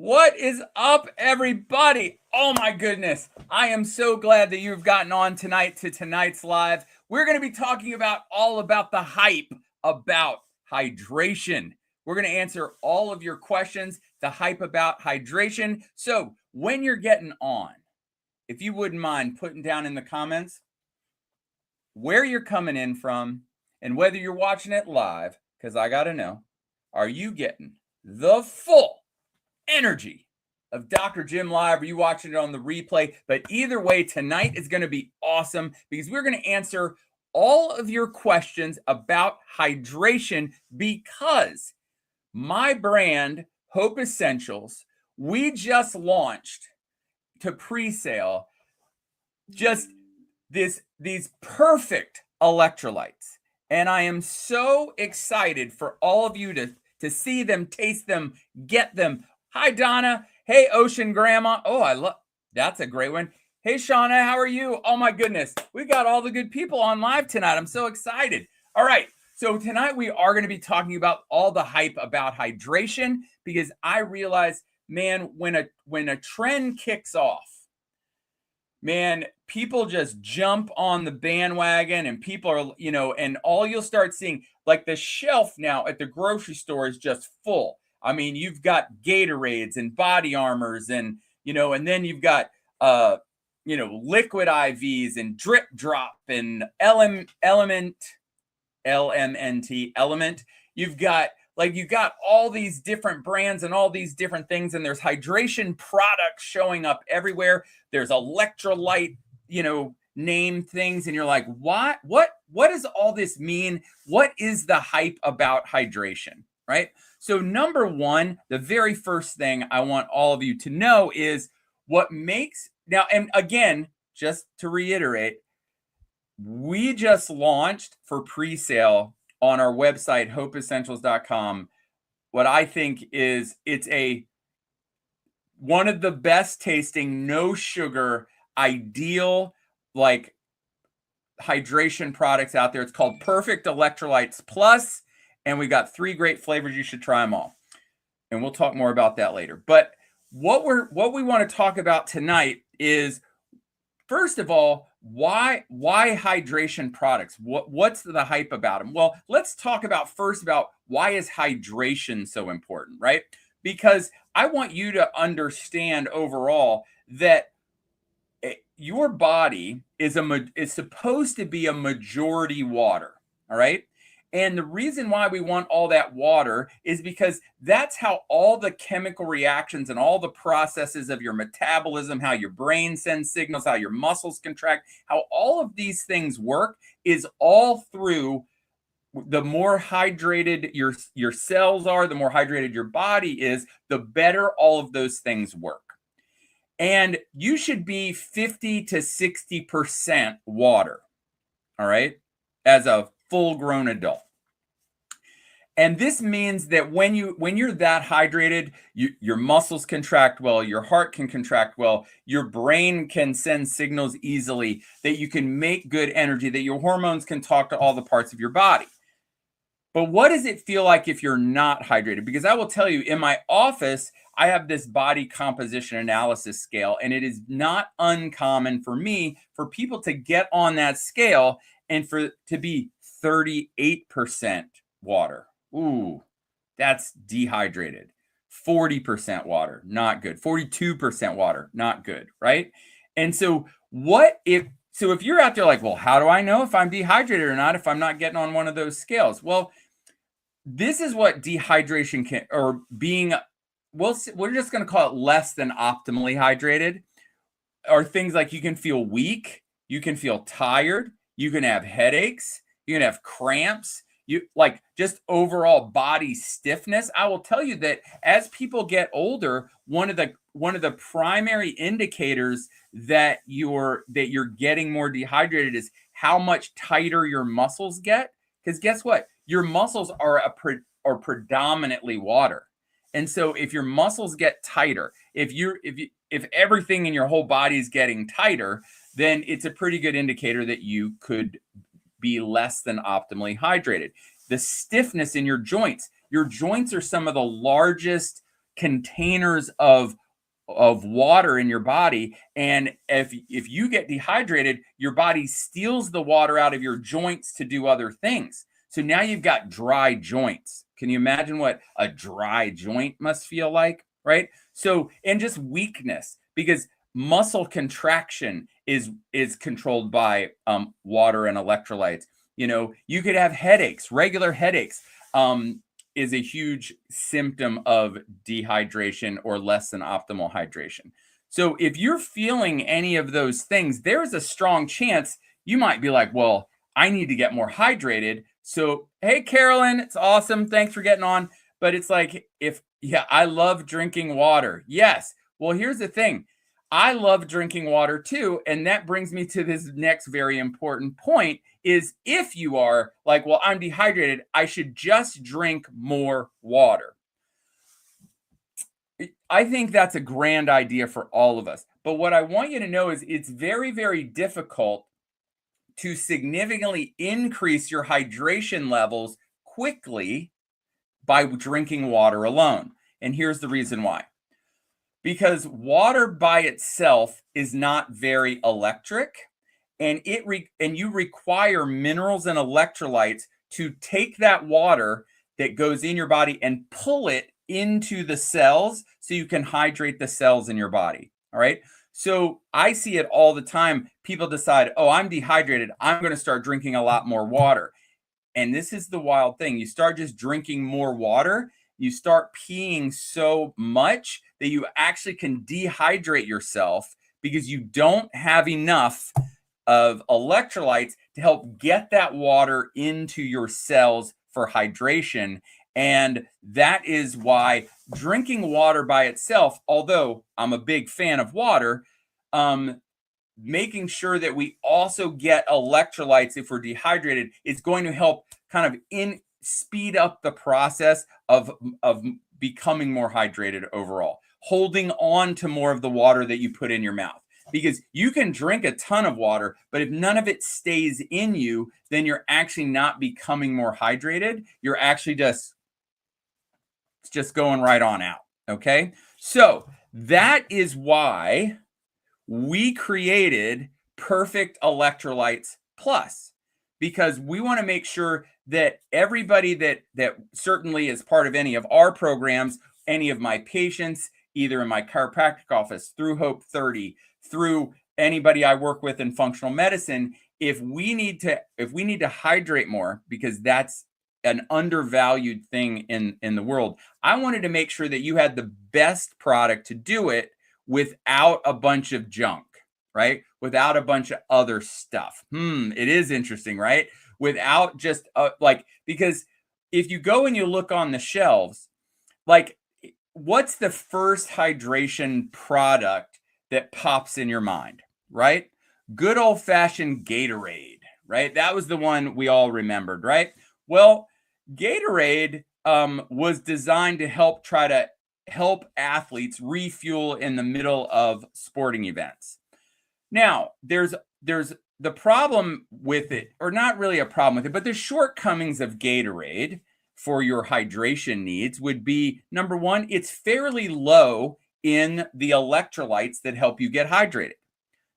What is up, everybody? Oh my goodness. I am so glad that you've gotten on tonight to tonight's live. We're going to be talking about all about the hype about hydration. We're going to answer all of your questions, the hype about hydration. So when you're getting on, if you wouldn't mind putting down in the comments where you're coming in from and whether you're watching it live, because I got to know, are you getting the full energy of Dr. Jim Live? Are you watching it on the replay? But either way, tonight is going to be awesome because we're going to answer all of your questions about hydration because my brand, Hope Essentials, we just launched to pre-sale just these perfect electrolytes. And I am so excited for all of you to see them, taste them, get them. Hi, Donna. Hey, Ocean Grandma. Oh, I love, that's a great one. Hey, Shauna, how are you? Oh my goodness. We got all the good people on live tonight. I'm so excited. All right. So tonight we are going to be talking about all the hype about hydration because I realize, man, when a trend kicks off, man, people just jump on the bandwagon and people are, and all you'll start seeing, like the shelf now at the grocery store is just full. I mean, you've got Gatorades and Body Armors and, and then you've got, liquid IVs and Drip Drop and LMNT. You've got all these different brands and all these different things, and there's hydration products showing up everywhere. There's electrolyte, name things, and you're like, what does all this mean? What is the hype about hydration, right? So number one, the very first thing I want all of you to know is what makes, now, and again, just to reiterate, we just launched for pre-sale on our website, hopeessentials.com, what I think is one of the best tasting, no sugar, ideal, like hydration products out there. It's called Perfect Electrolytes Plus, and we got 3 great flavors. You should try them all. And we'll talk more about that later. But what we want to talk about tonight is, first of all, why hydration products? What's the hype about them? Well, let's talk about first about why is hydration so important, right? Because I want you to understand overall that your body is supposed to be a majority water, all right? And the reason why we want all that water is because that's how all the chemical reactions and all the processes of your metabolism, how your brain sends signals, how your muscles contract, how all of these things work is all through the more hydrated your cells are, the more hydrated your body is, the better all of those things work. And you should be 50 to 60% water, all right, as a full-grown adult. And this means that when you're that hydrated, your muscles contract well, your heart can contract well, your brain can send signals easily, that you can make good energy, that your hormones can talk to all the parts of your body. But what does it feel like if you're not hydrated? Because I will tell you, in my office, I have this body composition analysis scale, and it is not uncommon for people to get on that scale and to be 38% water. Ooh, that's dehydrated. 40% water, not good. 42% water, not good, right? And so if you're out there like, well, how do I know if I'm dehydrated or not if I'm not getting on one of those scales? Well, this is what dehydration can, or being, we're just going to call it less than optimally hydrated, are things like you can feel weak, you can feel tired, you can have headaches, you can have cramps, you like just overall body stiffness. I will tell you that as people get older, one of the primary indicators that you're getting more dehydrated is how much tighter your muscles get. Because guess what? Your muscles are predominantly water. And so if your muscles get tighter, if everything in your whole body is getting tighter, then it's a pretty good indicator that you could be less than optimally hydrated. The stiffness in your joints are some of the largest containers of water in your body, and if you get dehydrated, your body steals the water out of your joints to do other things. So now you've got dry joints. Can you imagine what a dry joint must feel like, right? So, and just weakness, because muscle contraction is controlled by water and electrolytes. You know, you could have headaches. Regular headaches is a huge symptom of dehydration or less than optimal hydration. So if you're feeling any of those things, there's a strong chance you might be like, well, I need to get more hydrated. So, hey, Carolyn, it's awesome. Thanks for getting on. But it's like, yeah, I love drinking water. Yes. Well, here's the thing. I love drinking water too. And that brings me to this next very important point is if you are like, well, I'm dehydrated, I should just drink more water. I think that's a grand idea for all of us. But what I want you to know is it's very, very difficult to significantly increase your hydration levels quickly by drinking water alone. And here's the reason why. Because water by itself is not very electric, and you require minerals and electrolytes to take that water that goes in your body and pull it into the cells so you can hydrate the cells in your body. All right. So I see it all the time. People decide, oh, I'm dehydrated, I'm going to start drinking a lot more water. And this is the wild thing. You start just drinking more water, you start peeing so much that you actually can dehydrate yourself because you don't have enough of electrolytes to help get that water into your cells for hydration. And that is why drinking water by itself, although I'm a big fan of water, making sure that we also get electrolytes if we're dehydrated is going to help kind of speed up the process of becoming more hydrated overall, holding on to more of the water that you put in your mouth. Because you can drink a ton of water, but if none of it stays in you, then you're actually not becoming more hydrated. You're actually just going right on out. Okay. So that is why we created Perfect Electrolytes Plus, because we want to make sure that everybody that certainly is part of any of our programs, any of my patients, either in my chiropractic office, through Hope 30, through anybody I work with in functional medicine, if we need to hydrate more, because that's an undervalued thing in the world, I wanted to make sure that you had the best product to do it without a bunch of junk, right? Without a bunch of other stuff. It is interesting, right? Without just because if you go and you look on the shelves, like, what's the first hydration product that pops in your mind, right? Good old-fashioned Gatorade, right? That was the one we all remembered, right? Well, Gatorade was designed to try to help athletes refuel in the middle of sporting events. Now, there's the problem with it, or not really a problem with it, but the shortcomings of Gatorade for your hydration needs would be, number one, it's fairly low in the electrolytes that help you get hydrated.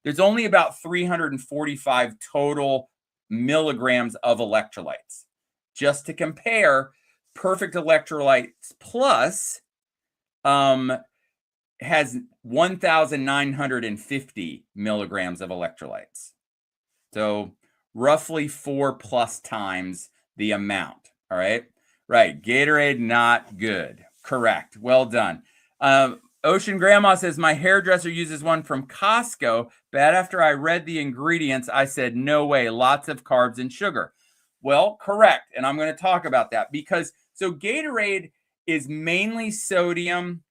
There's only about 345 total milligrams of electrolytes. Just to compare, Perfect Electrolytes Plus has 1,950 milligrams of electrolytes. So roughly 4+ times the amount. All right. Right. Gatorade, not good. Correct. Well done. Ocean Grandma says, my hairdresser uses one from Costco, but after I read the ingredients, I said, no way, lots of carbs and sugar. Well, correct. And I'm going to talk about that because so Gatorade is mainly sodium,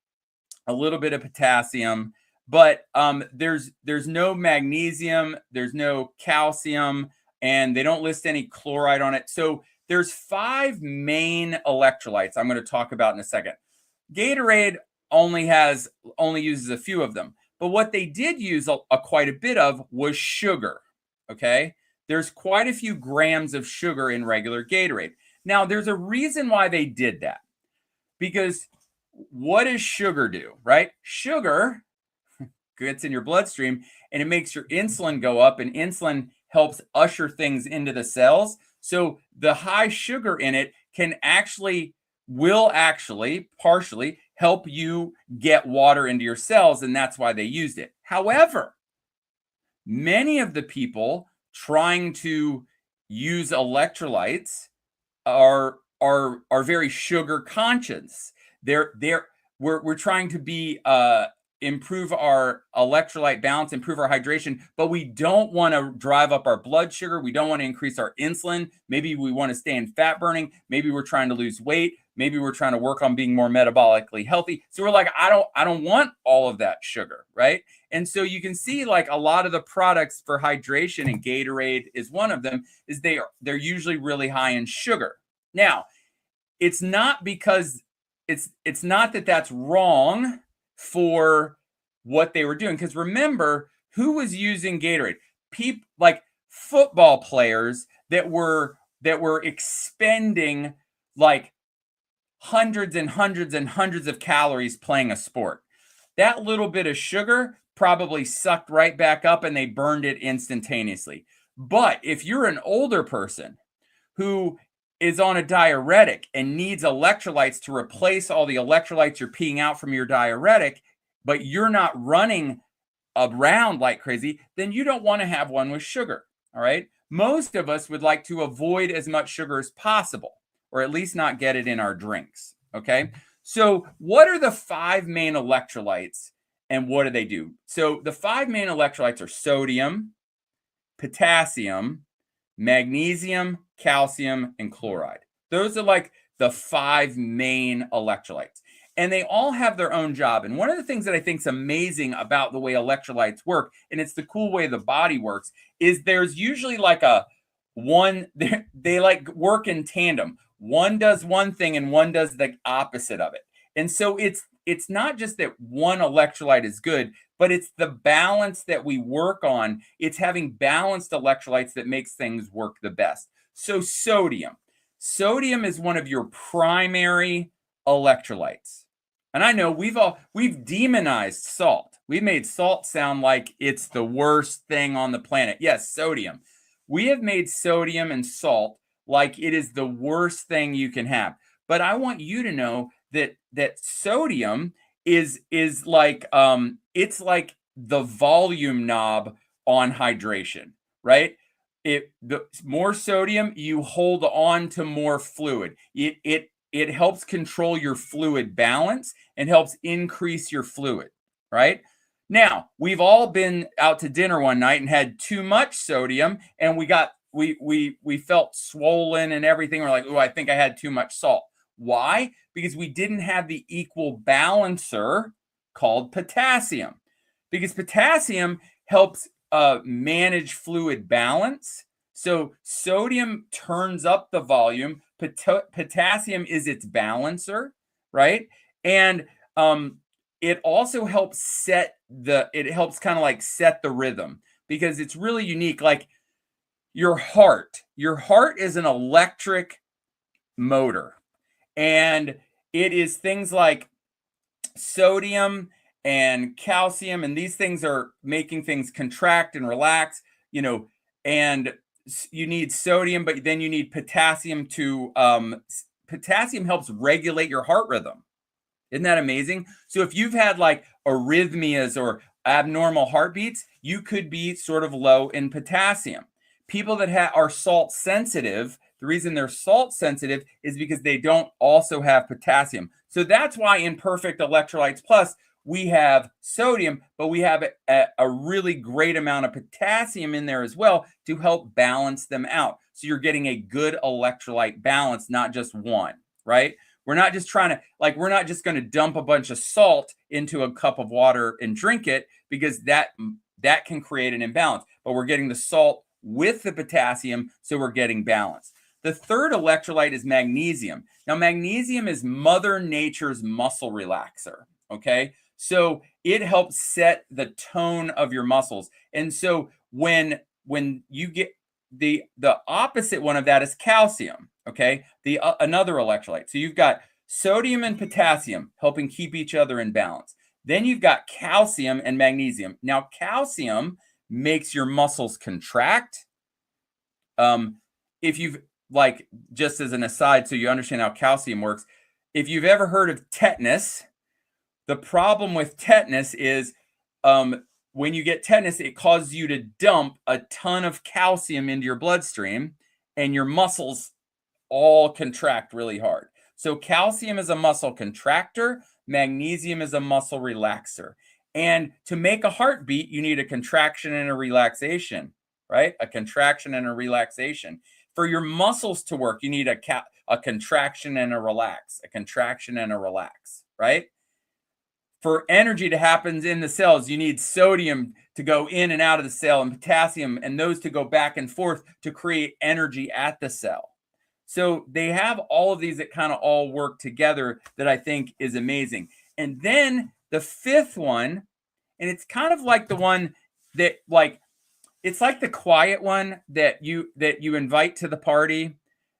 a little bit of potassium, but there's no magnesium, there's no calcium, and they don't list any chloride on it. So there's 5 main electrolytes I'm going to talk about in a second. Gatorade only uses a few of them, but what they did use quite a bit of was sugar. Okay, there's quite a few grams of sugar in regular Gatorade. Now, there's a reason why they did that, because what does sugar do, right? Sugar gets in your bloodstream and it makes your insulin go up, and insulin helps usher things into the cells. So the high sugar in it will actually partially help you get water into your cells, and that's why they used it. However, many of the people trying to use electrolytes are very sugar conscious. We're trying to be improve our electrolyte balance, improve our hydration, but we don't want to drive up our blood sugar. We don't want to increase our insulin. Maybe we want to stay in fat burning. Maybe we're trying to lose weight. Maybe we're trying to work on being more metabolically healthy. So we're like, I don't want all of that sugar, right? And so you can see like a lot of the products for hydration, and Gatorade is one of them, is they're usually really high in sugar. Now, it's not because it's not that that's wrong for what they were doing, because remember, who was using Gatorade? People like football players that were expending like hundreds and hundreds and hundreds of calories playing a sport. That little bit of sugar probably sucked right back up and they burned it instantaneously. But if you're an older person who is on a diuretic and needs electrolytes to replace all the electrolytes you're peeing out from your diuretic, but you're not running around like crazy, then you don't want to have one with sugar. All right. Most of us would like to avoid as much sugar as possible, or at least not get it in our drinks. Okay. So what are the 5 main electrolytes and what do they do? So the 5 main electrolytes are sodium, potassium, magnesium, calcium, and chloride. Those are like the 5 main electrolytes. And they all have their own job. And one of the things that I think is amazing about the way electrolytes work, and it's the cool way the body works, is there's usually like they like work in tandem. One does one thing and one does the opposite of it. And so it's not just that one electrolyte is good, but it's the balance that we work on. It's having balanced electrolytes that makes things work the best. So sodium is one of your primary electrolytes. And I know we've demonized salt. We've made salt sound like it's the worst thing on the planet. Yes, sodium. We have made sodium and salt like it is the worst thing you can have. But I want you to know that sodium is like it's like the volume knob on hydration, right? The more sodium, you hold on to more fluid. It helps control your fluid balance and helps increase your fluid, right? Now, we've all been out to dinner one night and had too much sodium, and we felt swollen and everything. We're like, oh, I think I had too much salt. Why? Because we didn't have the equal balancer called potassium. Because potassium helps manage fluid balance. So sodium turns up the volume. Potassium is its balancer, right? And it also helps it helps kind of like set the rhythm, because it's really unique. Like your heart is an electric motor, and it is things like sodium and calcium, and these things are making things contract and relax, and you need sodium, but then you need potassium potassium helps regulate your heart rhythm. Isn't that amazing? So if you've had like arrhythmias or abnormal heartbeats, you could be sort of low in potassium. People that are salt sensitive, the reason they're salt sensitive is because they don't also have potassium. So that's why in Perfect Electrolytes Plus, we have sodium, but we have a really great amount of potassium in there as well to help balance them out. So you're getting a good electrolyte balance, not just one, right? We're not just we're not just going to dump a bunch of salt into a cup of water and drink it, because that can create an imbalance. But we're getting the salt with the potassium, so we're getting balance. The third electrolyte is magnesium. Now, magnesium is Mother Nature's muscle relaxer, okay? So it helps set the tone of your muscles. And so when you get the opposite one of that is calcium, okay? Another electrolyte. So you've got Sodium and potassium helping keep each other in balance. Then you've got calcium and magnesium. Now, calcium makes your muscles contract. If you've, like, just as an aside, so you understand how calcium works, if you've ever heard of tetanus, the problem with tetanus is when you get tetanus, it causes you to dump a ton of calcium into your bloodstream, and your muscles all contract really hard. So calcium is a muscle contractor, magnesium is a muscle relaxer. And to make a heartbeat, you need a contraction and a relaxation, right? A contraction and a relaxation. For your muscles to work, you need a contraction and a relax, a contraction and a relax, right? For energy to happen in the cells, you need sodium to go in and out of the cell and potassium and those to go back and forth to create energy at the cell. So they have all of these that kind of all work together that I think is amazing. And then the fifth one, and it's kind of like the one that, like, it's like the quiet one that you invite to the party,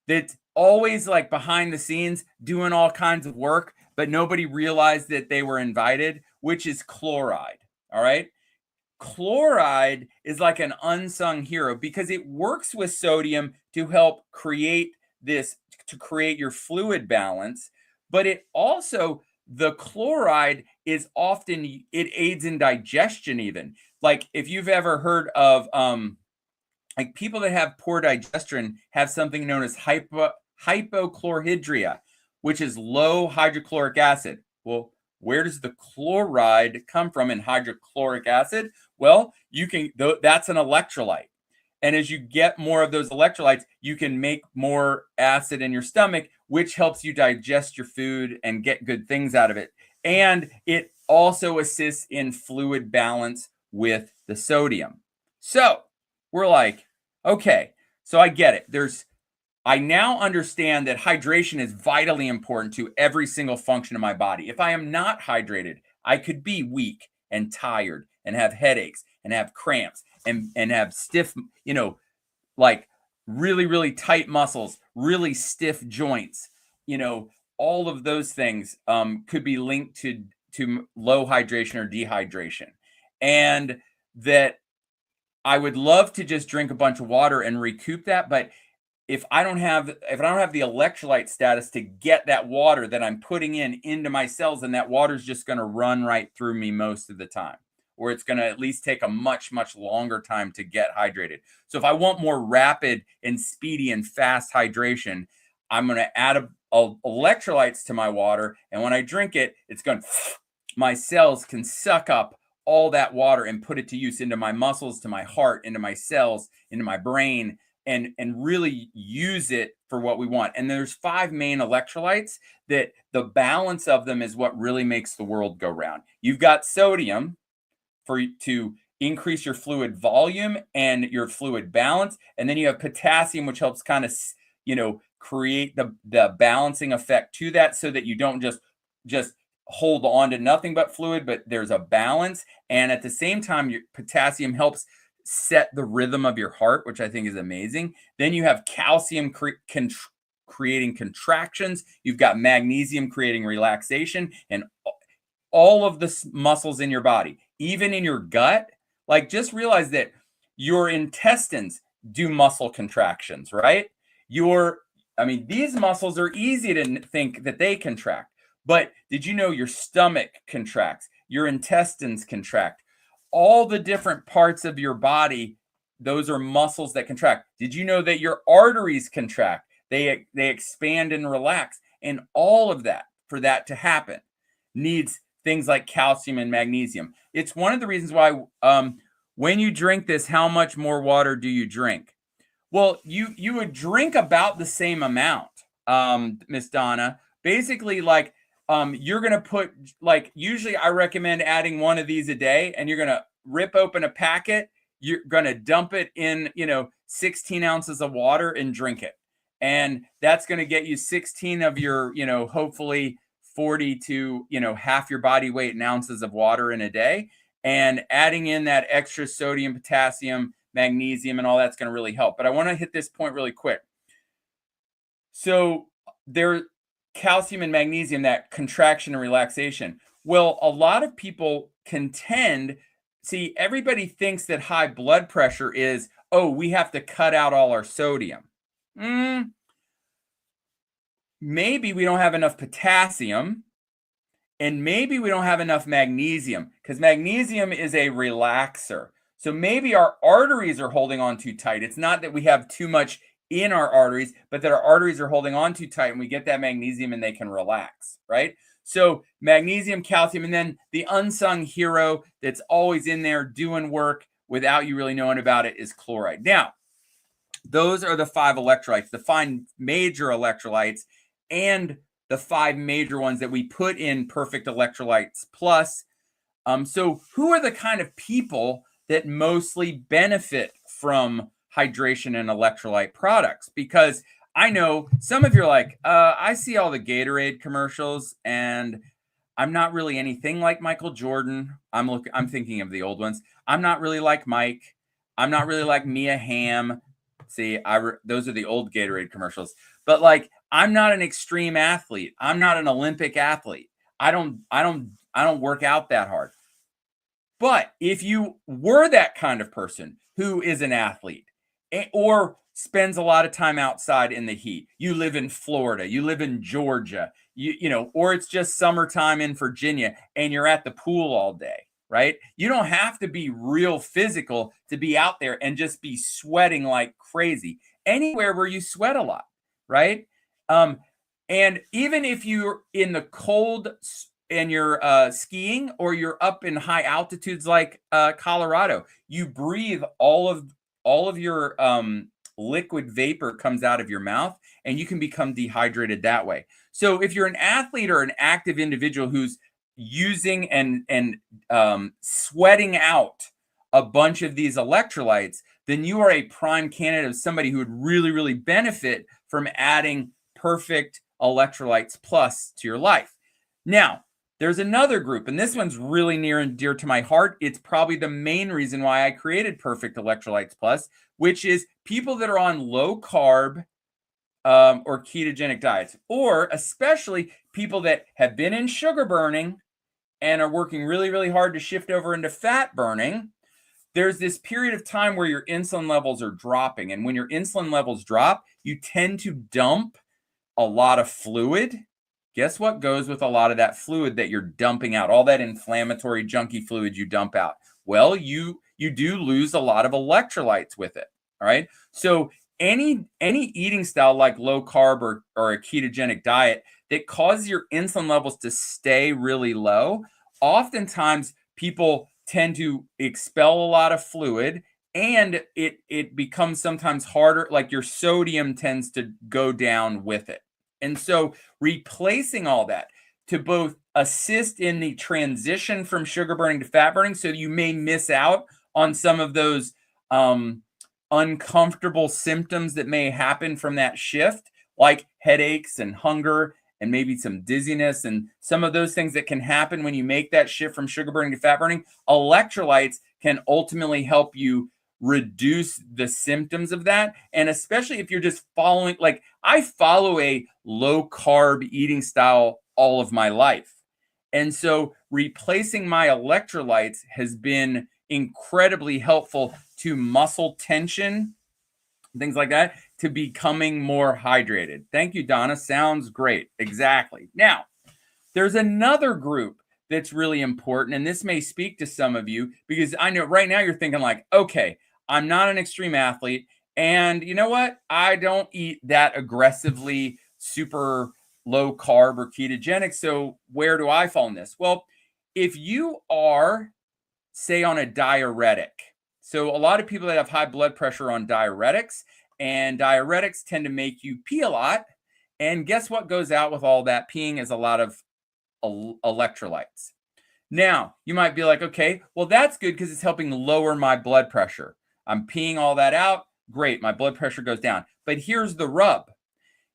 that's always like behind the scenes doing all kinds of work, but nobody realized that they were invited, which is chloride. All right. Chloride is like an unsung hero because it works with sodium to help create this, to create your fluid balance, but it also, the chloride is often, it aids in digestion even. Like if you've ever heard of like people that have poor digestion have something known as hypochlorhydria, which is low hydrochloric acid. Well, where does the chloride come from in hydrochloric acid? Well, you can, that's an electrolyte. And as you get more of those electrolytes, you can make more acid in your stomach, which helps you digest your food and get good things out of it. And it also assists in fluid balance with the sodium. So we're like, okay, so I get it. I now understand that hydration is vitally important to every single function of my body. If I am not hydrated, I could be weak and tired and have headaches and have cramps and have stiff, like really, really tight muscles, really stiff joints, all of those things could be linked to low hydration or dehydration. And that I would love to just drink a bunch of water and recoup that, but if I don't have the electrolyte status to get that water that I'm putting into my cells, and that water is just going to run right through me most of the time, or it's going to at least take a much, much longer time to get hydrated. So if I want more rapid and speedy and fast hydration, I'm going to add electrolytes to my water, and when I drink it, it's going to, my cells can suck up all that water and put it to use into my muscles, to my heart, into my cells, into my brain, and really use it for what we want. And there's 5 main electrolytes that the balance of them is what really makes the world go round. You've got sodium to increase your fluid volume and your fluid balance. And then you have potassium, which helps kind of, create the balancing effect to that, so that you don't just hold on to nothing but fluid, but there's a balance. And at the same time, your potassium helps set the rhythm of your heart, which I think is amazing. Then you have calcium creating contractions. You've got magnesium creating relaxation, and all of the muscles in your body, even in your gut. Like, just realize that your intestines do muscle contractions, right? These muscles are easy to think that they contract, but did you know your stomach contracts, your intestines contract? All the different parts of your body, those are muscles that contract. Did you know that your arteries contract? They expand and relax. And all of that, for that to happen, needs things like calcium and magnesium. It's one of the reasons why when you drink this, how much more water do you drink? Well, you would drink about the same amount, Miss Donna. Basically, like, you're going to put, like, usually I recommend adding 1 of these a day, and you're going to rip open a packet. You're going to dump it in, 16 ounces of water and drink it. And that's going to get you 16 of your, hopefully 40 to, half your body weight in ounces of water in a day. And adding in that extra sodium, potassium, magnesium, and all that's going to really help. But I want to hit this point really quick. So calcium and magnesium, that contraction and relaxation. Well, a lot of people contend, see, everybody thinks that high blood pressure is, oh, we have to cut out all our sodium. Maybe we don't have enough potassium, and maybe we don't have enough magnesium, because magnesium is a relaxer. So maybe our arteries are holding on too tight. It's not that we have too much in our arteries, but that our arteries are holding on too tight and we get that magnesium and they can relax, right? So magnesium, calcium, and then the unsung hero that's always in there doing work without you really knowing about it is chloride. Now, those are the 5 electrolytes, the 5 major electrolytes, and the 5 major ones that we put in Perfect Electrolytes Plus. So who are the kind of people that mostly benefit from hydration and electrolyte products? Because I know some of you are like, I see all the Gatorade commercials and I'm not really anything like Michael Jordan. I'm thinking of the old ones. I'm not really like Mike. I'm not really like Mia Hamm. See, those are the old Gatorade commercials. But like, I'm not an extreme athlete. I'm not an Olympic athlete. I don't work out that hard. But if you were that kind of person who is an athlete or spends a lot of time outside in the heat, you live in Florida, you live in Georgia, you know, or it's just summertime in Virginia and you're at the pool all day, right? You don't have to be real physical to be out there and just be sweating like crazy. Anywhere where you sweat a lot, right? And even if you're in the cold and you're skiing or you're up in high altitudes like Colorado, you breathe all of your liquid vapor comes out of your mouth and you can become dehydrated that way. So if you're an athlete or an active individual who's using and sweating out a bunch of these electrolytes, then you are a prime candidate of somebody who would really, really benefit from adding Perfect Electrolytes Plus to your life. Now, there's another group, and this one's really near and dear to my heart. It's probably the main reason why I created Perfect Electrolytes Plus, which is people that are on low carb or ketogenic diets, or especially people that have been in sugar burning and are working really, really hard to shift over into fat burning. There's this period of time where your insulin levels are dropping. And when your insulin levels drop, you tend to dump a lot of fluid. Guess what goes with a lot of that fluid that you're dumping out, all that inflammatory, junky fluid you dump out? Well, you do lose a lot of electrolytes with it, all right? So any eating style like low carb or a ketogenic diet that causes your insulin levels to stay really low, oftentimes people tend to expel a lot of fluid, and it becomes sometimes harder, like your sodium tends to go down with it. And so replacing all that to both assist in the transition from sugar burning to fat burning, so you may miss out on some of those uncomfortable symptoms that may happen from that shift, like headaches and hunger and maybe some dizziness and some of those things that can happen when you make that shift from sugar burning to fat burning. Electrolytes can ultimately help you reduce the symptoms of that. And especially if you're just following, like I follow a low carb eating style all of my life. And so replacing my electrolytes has been incredibly helpful to muscle tension, things like that, to becoming more hydrated. Thank you, Donna. Sounds great. Exactly. Now, there's another group that's really important, and this may speak to some of you, because I know right now you're thinking like, okay, I'm not an extreme athlete, and you know what? I don't eat that aggressively, super low carb or ketogenic, so where do I fall in this? Well, if you are, say, on a diuretic, so a lot of people that have high blood pressure are on diuretics, and diuretics tend to make you pee a lot, and guess what goes out with all that peeing is a lot of electrolytes. Now, you might be like, okay, well, that's good because it's helping lower my blood pressure. I'm peeing all that out. Great. My blood pressure goes down. But here's the rub.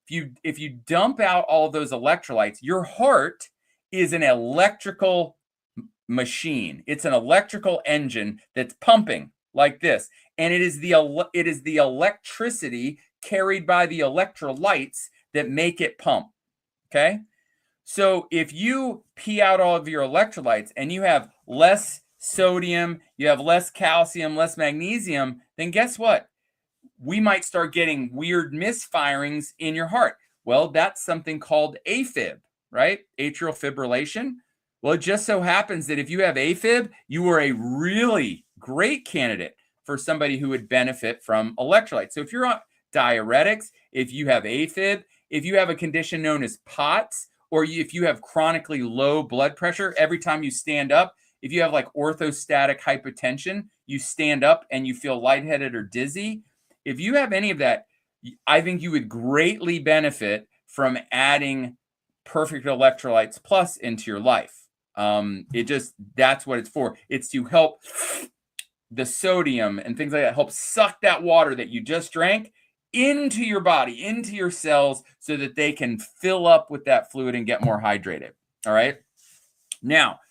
If you dump out all those electrolytes, your heart is an electrical machine. It's an electrical engine that's pumping like this. And it is the electricity carried by the electrolytes that make it pump. Okay. So if you pee out all of your electrolytes and you have less sodium, you have less calcium, less magnesium, then guess what? We might start getting weird misfirings in your heart. Well, that's something called AFib, right? Atrial fibrillation. Well, it just so happens that if you have AFib, you are a really great candidate for somebody who would benefit from electrolytes. So if you're on diuretics, if you have AFib, if you have a condition known as POTS, or if you have chronically low blood pressure, every time you stand up, if you have like orthostatic hypotension, you stand up and you feel lightheaded or dizzy. If you have any of that, I think you would greatly benefit from adding Perfect Electrolytes Plus into your life. That's what it's for. It's to help the sodium and things like that, help suck that water that you just drank into your body, into your cells, so that they can fill up with that fluid and get more hydrated. All right. Now,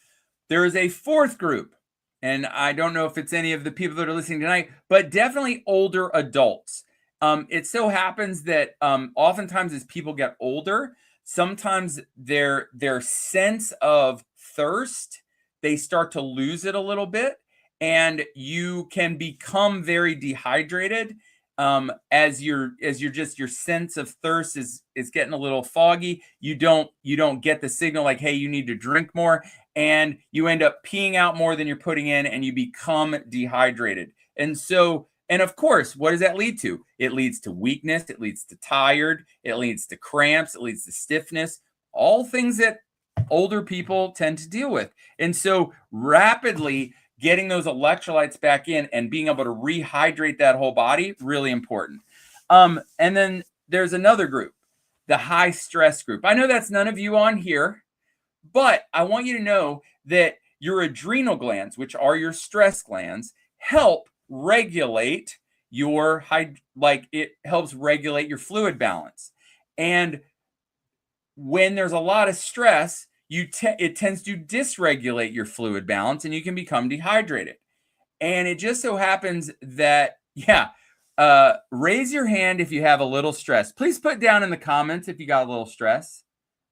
there is a fourth group, and I don't know if it's any of the people that are listening tonight, but definitely older adults. It so happens that oftentimes as people get older, sometimes their sense of thirst, they start to lose it a little bit, and you can become very dehydrated as your sense of thirst is getting a little foggy. You don't get the signal like, hey, you need to drink more, and you end up peeing out more than you're putting in, and you become dehydrated. And of course, what does that lead to? It leads to weakness, it leads to tired, it leads to cramps, it leads to stiffness, all things that older people tend to deal with. And so rapidly getting those electrolytes back in and being able to rehydrate that whole body, really important. And then there's another group, the high stress group. I know that's none of you on here, but I want you to know that your adrenal glands, which are your stress glands, help regulate your it helps regulate your fluid balance. And when there's a lot of stress, it tends to dysregulate your fluid balance, and you can become dehydrated. And it just so happens that, raise your hand if you have a little stress. Please put down in the comments if you got a little stress.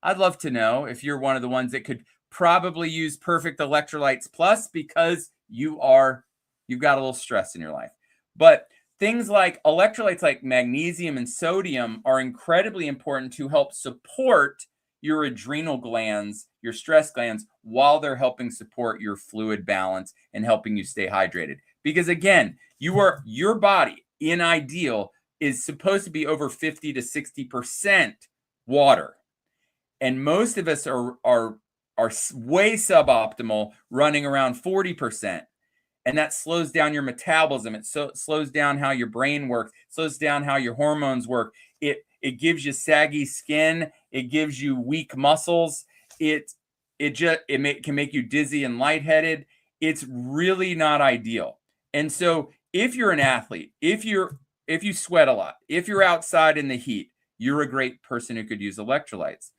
I'd love to know if you're one of the ones that could probably use Perfect Electrolytes Plus because you've got a little stress in your life. But things like electrolytes like magnesium and sodium are incredibly important to help support your adrenal glands, your stress glands, while they're helping support your fluid balance and helping you stay hydrated. Because again, your body in ideal is supposed to be over 50 to 60% water. And most of us are way suboptimal, running around 40%. And that slows down your metabolism. It slows down how your brain works, slows down how your hormones work. It gives you saggy skin. It gives you weak muscles. It can make you dizzy and lightheaded. It's really not ideal. And so if you're an athlete, if you sweat a lot, if you're outside in the heat, you're a great person who could use electrolytes.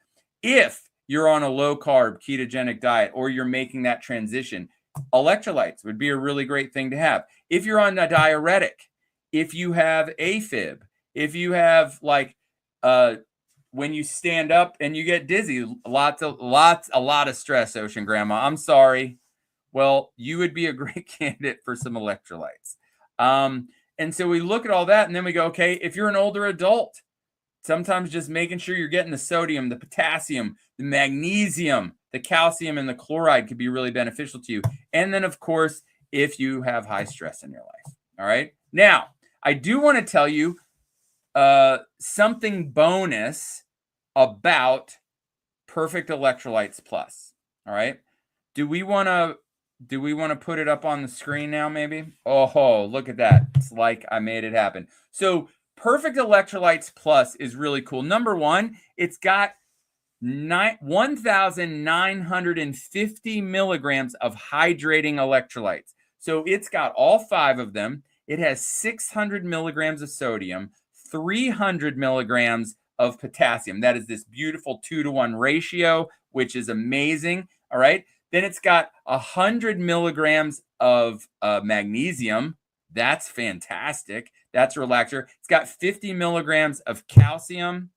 If you're on a low carb ketogenic diet or you're making that transition, electrolytes would be a really great thing to have. If you're on a diuretic, if you have AFib, if you have when you stand up and you get dizzy, a lot of stress, Ocean Grandma. I'm sorry. Well, you would be a great candidate for some electrolytes. And so we look at all that and then we go, okay, if you're an older adult, sometimes just making sure you're getting the sodium, the potassium, the magnesium, the calcium, and the chloride could be really beneficial to you. And then, of course, if you have high stress in your life. All right. Now, I do want to tell you something bonus about Perfect Electrolytes Plus. All right. Do we want to put it up on the screen now, maybe? Oh, look at that. It's like I made it happen. So Perfect Electrolytes Plus is really cool. Number one, it's got 1,950 milligrams of hydrating electrolytes. So it's got all 5 of them. It has 600 milligrams of sodium, 300 milligrams of potassium. That is this beautiful 2-to-1 ratio, which is amazing. All right. Then it's got 100 milligrams of magnesium. That's fantastic. That's a relaxer. It's got 50 milligrams of calcium.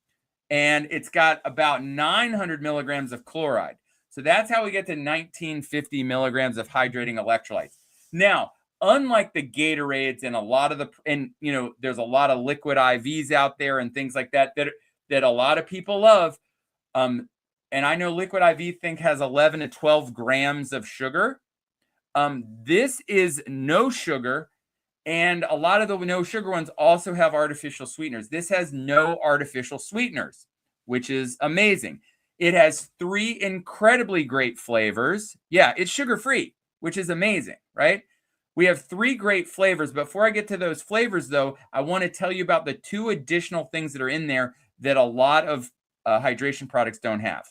and it's got about 900 milligrams of chloride. So that's how we get to 1950 milligrams of hydrating electrolytes. Now, unlike the Gatorades and a lot of the, and you know, there's a lot of liquid IVs out there and things like that that a lot of people love. And I know liquid IV think has 11 to 12 grams of sugar. This is no sugar, and a lot of the no sugar ones also have artificial sweeteners. This has no artificial sweeteners, which is amazing. It has 3 incredibly great flavors. Yeah, it's sugar-free, which is amazing, right? We have 3 great flavors. Before I get to those flavors, though, I want to tell you about the 2 additional things that are in there that a lot of hydration products don't have.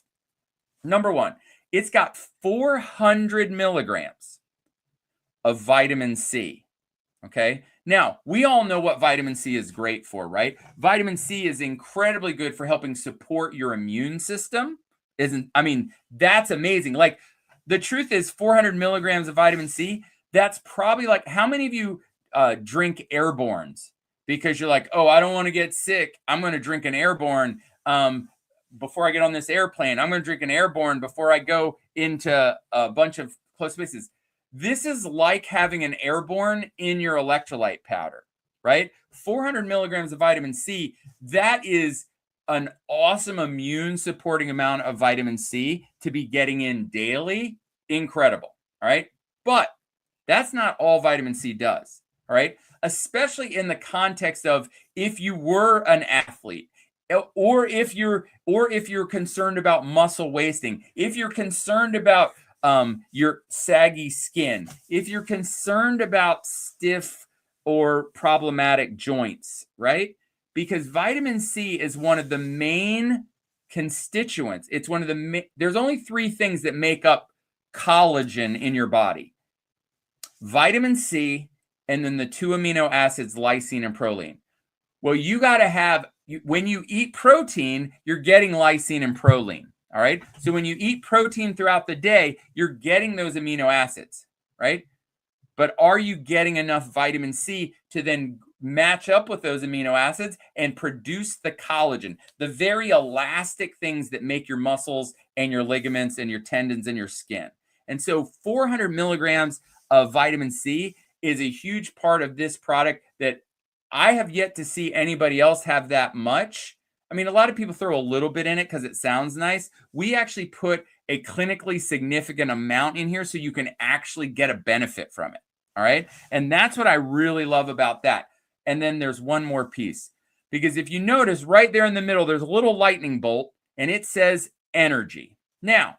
Number 1, it's got 400 milligrams of vitamin C. Okay. Now, we all know what vitamin C is great for, right? Vitamin C is incredibly good for helping support your immune system. That's amazing. Like, the truth is 400 milligrams of vitamin C, that's probably like, how many of you drink Airbornes? Because you're like, oh, I don't want to get sick. I'm going to drink an Airborne before I get on this airplane. I'm going to drink an Airborne before I go into a bunch of close spaces. This is like having an Airborne in your electrolyte powder, right? 400 milligrams of vitamin C, that is an awesome immune supporting amount of vitamin C to be getting in daily. Incredible, all right? But that's not all vitamin C does, all right? Especially in the context of if you were an athlete, or if you're concerned about muscle wasting, if you're concerned about your saggy skin, if you're concerned about stiff or problematic joints, right? Because vitamin C is one of the main constituents. It's one of the there's only 3 things that make up collagen in your body: vitamin C, and then the 2 amino acids, lysine and proline. Well, you got to have, when you eat protein, you're getting lysine and proline. All right. So when you eat protein throughout the day, you're getting those amino acids, right? But are you getting enough vitamin C to then match up with those amino acids and produce the collagen, the very elastic things that make your muscles and your ligaments and your tendons and your skin? And so 400 milligrams of vitamin C is a huge part of this product that I have yet to see anybody else have that much. I mean, a lot of people throw a little bit in it because it sounds nice. We actually put a clinically significant amount in here so you can actually get a benefit from it. All right. And that's what I really love about that. And then there's one more piece, because if you notice right there in the middle, there's a little lightning bolt and it says energy. Now,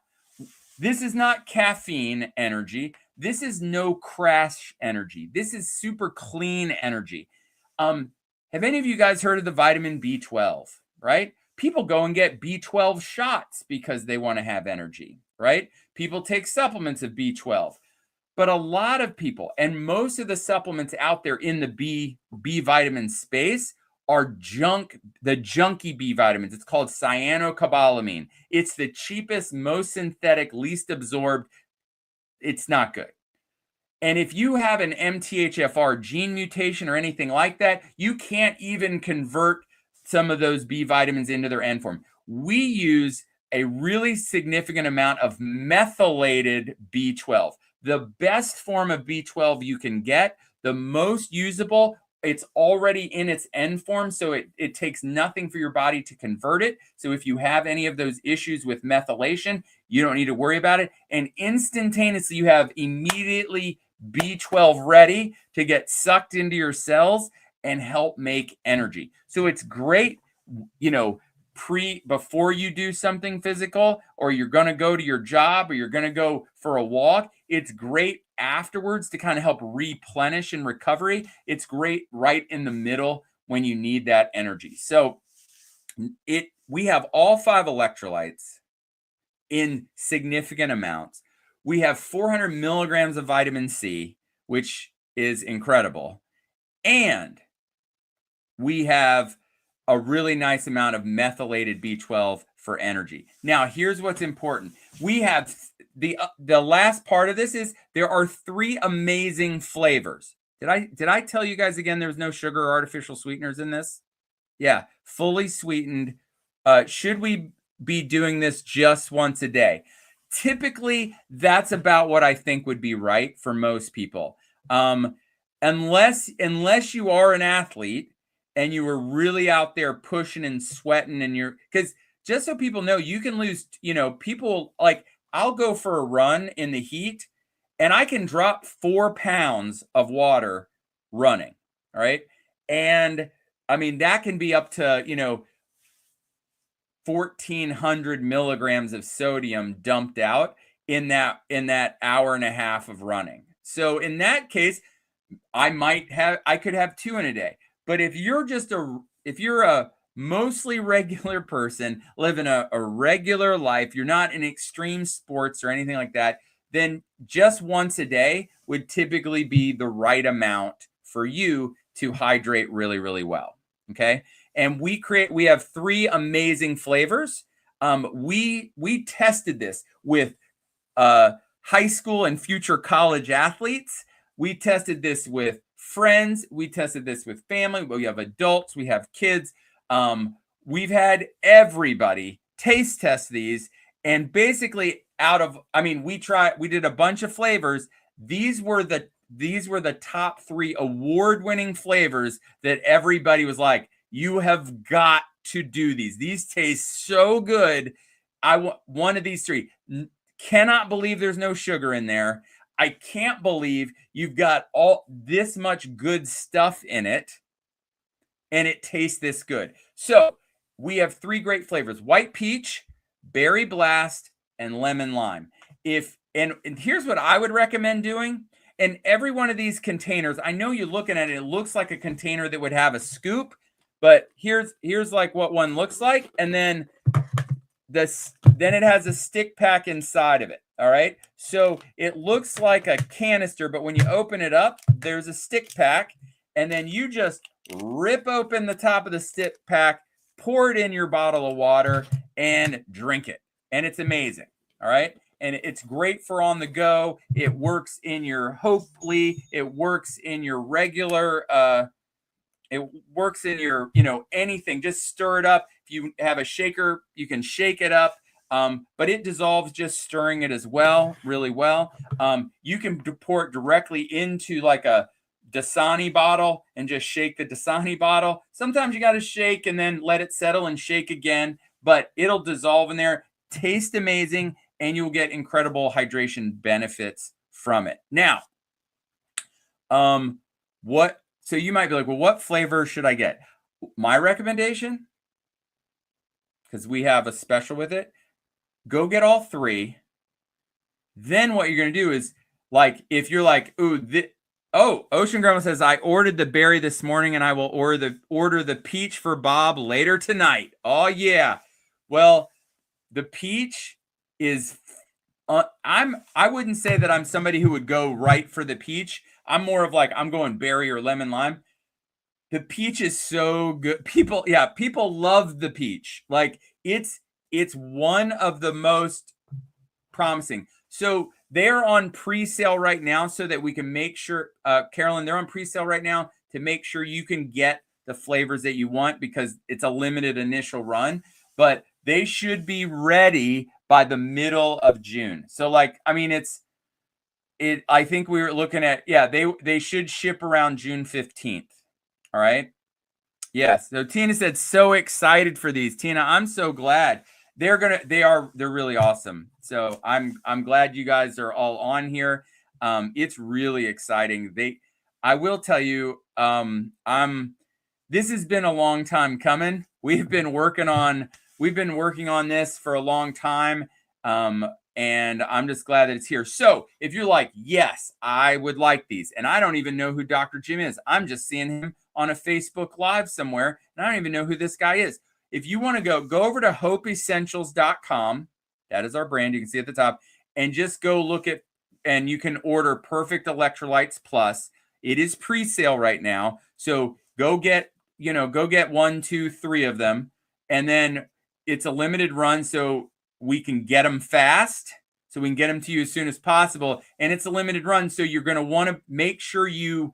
this is not caffeine energy. This is no crash energy. This is super clean energy. Have any of you guys heard of the vitamin B12? Right? People go and get B12 shots because they want to have energy, right? People take supplements of B12. But a lot of people, and most of the supplements out there in the B vitamin space are the junky B vitamins. It's called cyanocobalamin. It's the cheapest, most synthetic, least absorbed. It's not good. And if you have an MTHFR gene mutation or anything like that, you can't even convert some of those B vitamins into their N form. We use a really significant amount of methylated B12, the best form of B12 you can get, the most usable. It's already in its N form, so it takes nothing for your body to convert it. So if you have any of those issues with methylation, you don't need to worry about it. And instantaneously, you have immediately B12 ready to get sucked into your cells and help make energy. So it's great, before you do something physical, or you're going to go to your job, or you're going to go for a walk. It's great afterwards to kind of help replenish and recovery. It's great right in the middle when you need that energy. So we have all 5 electrolytes in significant amounts. We have 400 milligrams of vitamin C, which is incredible. And we have a really nice amount of methylated B12 for energy. Now, here's what's important. We have the last part of this is there are 3 amazing flavors. Did I tell you guys again there's no sugar or artificial sweeteners in this? Yeah, fully sweetened should we be doing this just once a day? Typically, that's about what I think would be right for most people. Unless you are an athlete and you were really out there pushing and sweating, and because just so people know, you can lose, people like, I'll go for a run in the heat and I can drop 4 pounds of water running. All right. And I mean, that can be up to, 1,400 milligrams of sodium dumped out in that hour and a half of running. So in that case, I could have 2 in a day. But if you're a mostly regular person living a regular life, you're not in extreme sports or anything like that, then just once a day would typically be the right amount for you to hydrate really, really well. Okay. And we have 3 amazing flavors. We tested this with high school and future college athletes. We tested this with friends. We tested this with family. We have adults. We have kids. We've had everybody taste test these. And basically we did a bunch of flavors. These were the top 3 award-winning flavors that everybody was like, you have got to do these. These taste so good. I want one of these 3. Cannot believe there's no sugar in there. I can't believe you've got all this much good stuff in it and it tastes this good. So we have 3 great flavors: white peach, berry blast, and lemon lime. And here's what I would recommend doing. In every one of these containers, I know you're looking at it, it looks like a container that would have a scoop, but here's like what one looks like. And then it has a stick pack inside of it. All right. So it looks like a canister, but when you open it up, there's a stick pack. And then you just rip open the top of the stick pack, pour it in your bottle of water, and drink it. And it's amazing. All right. And it's great for on the go. It works in your Hopefully, it works in your regular, it works in your, anything. Just stir it up. If you have a shaker, you can shake it up. But it dissolves just stirring it as well, really well. You can pour it directly into like a Dasani bottle and just shake the Dasani bottle. Sometimes you got to shake and then let it settle and shake again, but it'll dissolve in there. Taste amazing, and you'll get incredible hydration benefits from it. Now, so you might be like, well, what flavor should I get? My recommendation, because we have a special with it, go get all 3. Then what you're going to do is, like, if you're like, Ocean Grandma says, I ordered the berry this morning and I will order the peach for Bob later tonight. Oh, yeah. Well, the peach is, I wouldn't say that I'm somebody who would go right for the peach. I'm more of like, I'm going berry or lemon lime. The peach is so good. People love the peach. Like, it's one of the most promising. So they're on pre-sale right now so that we can make sure, Carolyn, they're on pre-sale right now to make sure you can get the flavors that you want, because it's a limited initial run, but they should be ready by the middle of June. So like, I mean, I think we were looking at, they should ship around June 15th. All right. Yes. So Tina said, so excited for these. Tina, I'm so glad. They're really awesome. So I'm glad you guys are all on here. It's really exciting. I will tell you, this has been a long time coming. We've been working on this for a long time. And I'm just glad that it's here. So if you're like, yes, I would like these, and I don't even know who Dr. Jim is, I'm just seeing him on a Facebook Live somewhere, and I don't even know who this guy is. If you want to go over to hopeessentials.com, that is our brand, you can see at the top, and just go look at, and you can order Perfect Electrolytes Plus. It is pre-sale right now. So go get 1, 2, 3 of them. And then it's a limited run, so we can get them fast, so we can get them to you as soon as possible. And it's a limited run, so you're going to want to make sure you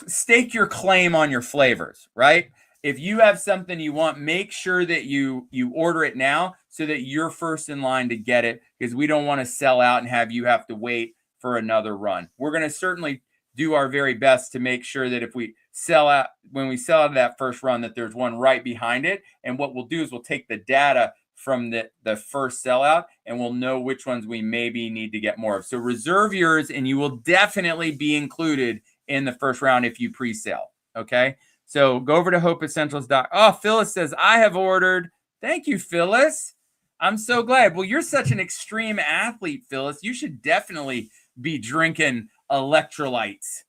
stake your claim on your flavors, right? if you have something you want, make sure that you order it now so that you're first in line to get it, because we don't want to sell out and have you have to wait for another run. We're going to certainly do our very best to make sure that if we sell out, when we sell out of that first run, that there's one right behind it. And what we'll do is we'll take the data from the first sellout and we'll know which ones we maybe need to get more of. So reserve yours and you will definitely be included in the first round if you pre-sale. Okay. So go over to hopeessentials.com. Oh, Phyllis says, I have ordered. Thank you, Phyllis. I'm so glad. Well, you're such an extreme athlete, Phyllis. You should definitely be drinking electrolytes,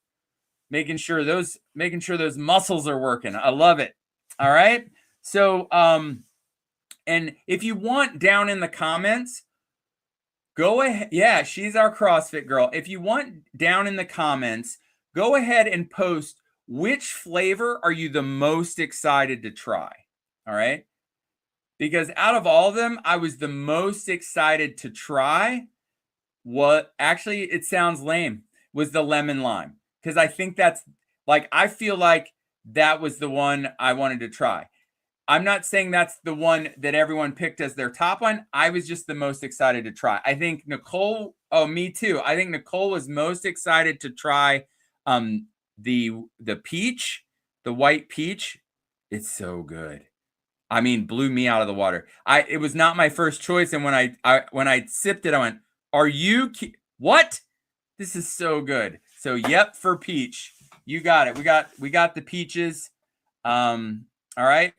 making sure those muscles are working. I love it. All right. So, and if you want, down in the comments, go ahead. Yeah, she's our CrossFit girl. If you want, down in the comments, go ahead and post which flavor are you the most excited to try. All right. Because out of all of them, I was the most excited to try. What actually, it sounds lame, was the lemon lime. Because I think that's like, I feel like that was the one I wanted to try. I'm not saying that's the one that everyone picked as their top one. I was just the most excited to try. I think Nicole, oh, me too. I think Nicole was most excited to try the peach, the white peach. It's so good. I mean, blew me out of the water. It was not my first choice, and when I sipped it, I went, "Are you what? This is so good." So, yep, for peach, you got it. We got the peaches. All right,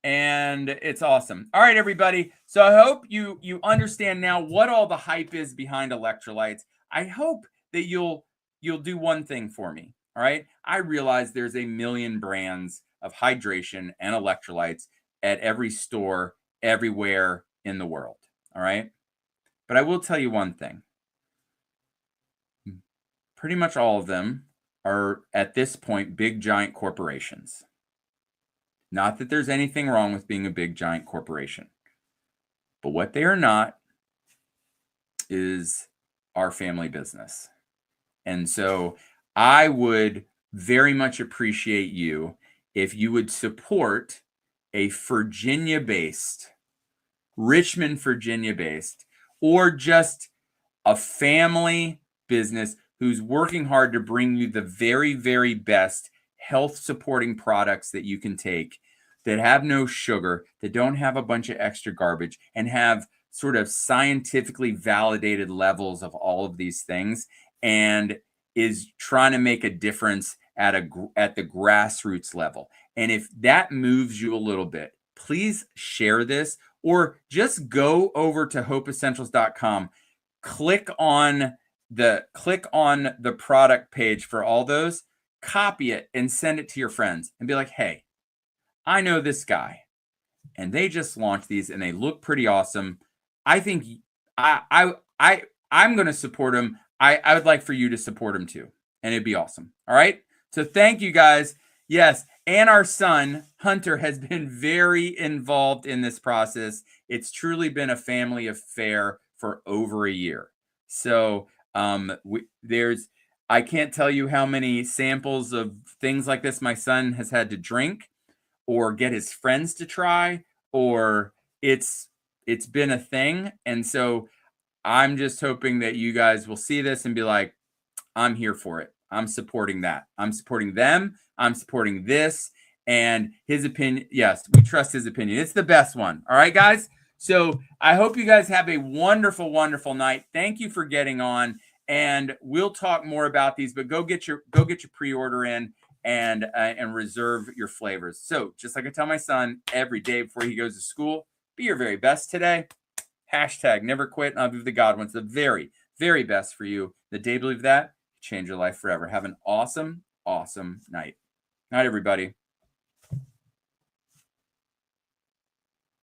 and it's awesome. All right, everybody. So I hope you understand now what all the hype is behind electrolytes. I hope that you'll do one thing for me. All right, I realize there's a million brands of hydration and electrolytes at every store, everywhere in the world. All right. But I will tell you one thing. Pretty much all of them are, at this point, big, giant corporations. Not that there's anything wrong with being a big, giant corporation. But what they are not is our family business. And so I would very much appreciate you if you would support a Virginia-based, Richmond, Virginia-based, or just a family business who's working hard to bring you the very, very best health supporting products that you can take, that have no sugar, that don't have a bunch of extra garbage, and have sort of scientifically validated levels of all of these things, and is trying to make a difference at the grassroots level. And if that moves you a little bit, please share this, or just go over to hopeessentials.com, click on the product page for all those, copy it and send it to your friends and be like, hey, I know this guy and they just launched these and they look pretty awesome. I think I'm going to support them. I would like for you to support them too. And it'd be awesome. All right. So thank you guys. Yes. And our son, Hunter, has been very involved in this process. It's truly been a family affair for over a year. So I can't tell you how many samples of things like this my son has had to drink or get his friends to try, or it's been a thing. And so I'm just hoping that you guys will see this and be like, I'm here for it. I'm supporting that. I'm supporting them. I'm supporting this. And his opinion, yes, we trust his opinion. It's the best one. All right, guys? So I hope you guys have a wonderful, wonderful night. Thank you for getting on. And we'll talk more about these, but go get your pre-order in and reserve your flavors. So just like I tell my son every day before he goes to school, be your very best today. Hashtag never quit. And I'll be the God wants the very, very best for you. The day you believe that, change your life forever. Have an awesome, awesome night. Night, everybody.